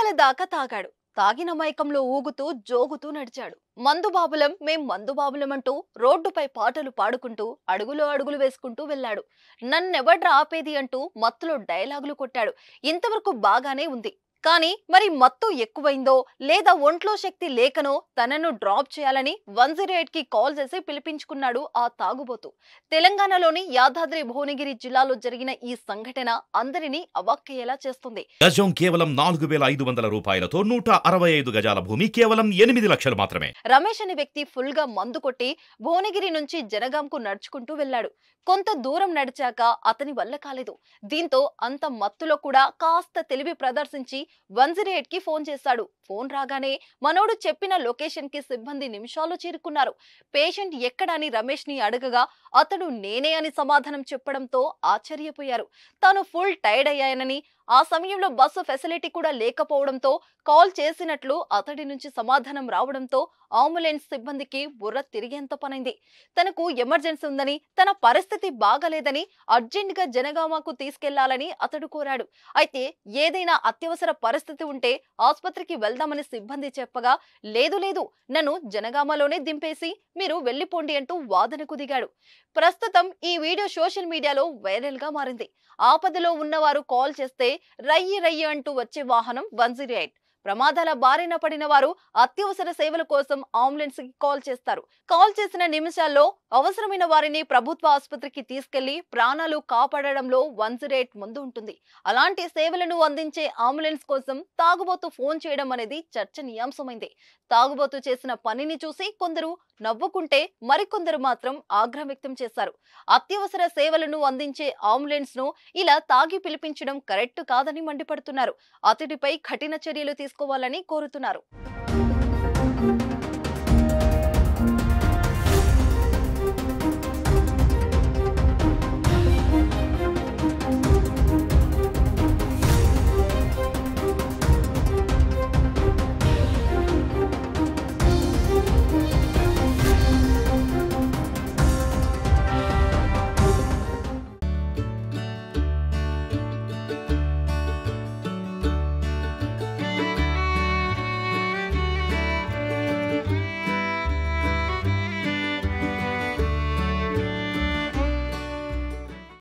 చుక్కల దాకా తాగాడు. తాగిన మైకంలో ఊగుతూ జోగుతూ నడిచాడు. మేం మందుబాబులం అంటూ రోడ్డుపై పాటలు పాడుకుంటూ అడుగులో అడుగులు వేసుకుంటూ వెళ్ళాడు. నన్నెవడ్రా ఆపేది అంటూ మత్తులో డైలాగులు కొట్టాడు. ఇంతవరకు బాగానే ఉంది. కానీ మరి మత్తు ఎక్కువైందో లేదా ఒంట్లో శక్తి లేకనో తనను డ్రాప్ చేయాలని 108కి కాల్ చేసి పిలిపించుకున్నాడు ఆ తాగుబోతు. తెలంగాణలోని యాదాద్రి భువనగిరి జిల్లాలో జరిగిన ఈ సంఘటన అందరినీ అవాక్కయ్యేలా చేస్తుంది. గజం కేవలం 4500 రూపాయలతో 165 గజాల భూమి కేవలం 8 లక్షలు మాత్రమే. రమేష్ అనే వ్యక్తి ఫుల్ గా మందు కొట్టి భువనగిరి నుంచి జనగాంకు నడుచుకుంటూ వెళ్లాడు. కొంత దూరం నడిచాక అతని వల్ల కాలేదు. దీంతో అంత మత్తులో కూడా కాస్త తెలివి ప్రదర్శించి 108కి ఫోన్ చేశాడు. ఫోన్ రాగానే మనోడు చెప్పిన లొకేషన్ కి సిబ్బంది నిమిషాల్లో చేరుకున్నారు. పేషెంట్ ఎక్కడని రమేష్ ని అడగగా అతడు నేనే అని సమాధానం చెప్పడంతో ఆశ్చర్యపోయారు. తాను ఫుల్ టైర్డ్ అయ్యానని, ఆ సమయంలో బస్సు ఫెసిలిటీ కూడా లేకపోవడంతో కాల్ చేసినట్లు అతడి నుంచి సమాధానం రావడంతో అంబులెన్స్ సిబ్బందికి బుర్ర తిరిగేంత పనైంది. తనకు ఎమర్జెన్సీ ఉందని, తన పరిస్థితి బాగలేదని అర్జెంట్ గా జనగామకు తీసుకెళ్లాలని అతడు కోరాడు. అయితే ఏదైనా అత్యవసర పరిస్థితి ఉంటే ఆసుపత్రికి వెళ్దామని సిబ్బంది చెప్పగా లేదు లేదు నన్ను జనగామలోనే దింపేసి మీరు వెళ్లిపోండి అంటూ వాదనకు దిగాడు. ప్రస్తుతం ఈ వీడియో సోషల్ మీడియాలో వైరల్ గా మారింది. ఆపదలో ఉన్నవారు కాల్ చేస్తే రయ్యి రయ్యి అంటూ వచ్చే వాహనం 108. ప్రమాదాల బారిన పడిన వారు అత్యవసర సేవల కోసం అంబులెన్స్ కి కాల్ చేస్తారు. కాల్ చేసిన నిమిషాల్లో అవసరమైన వారిని ప్రభుత్వ ఆసుపత్రికి తీసుకెళ్లి ప్రాణాలు కాపాడడంలో 108 ముందు ఉంటుంది. అలాంటి సేవలను అందించే అంబులెన్స్ కోసం తాగుబోతు ఫోన్ చేయడం అనేది చర్చనీయాంశమైంది. తాగుబోతు చేసిన పనిని చూసి కొందరు నవ్వుకుంటే మరికొందరు మాత్రం ఆగ్రహం వ్యక్తం చేశారు. అత్యవసర సేవలను అందించే అంబులెన్స్ ను ఇలా తాగి పిలిపించడం కరెక్ట్ కాదని మండిపడుతున్నారు. అతడిపై కఠిన చర్యలు తీసుకోవాలని కోరుతున్నారు.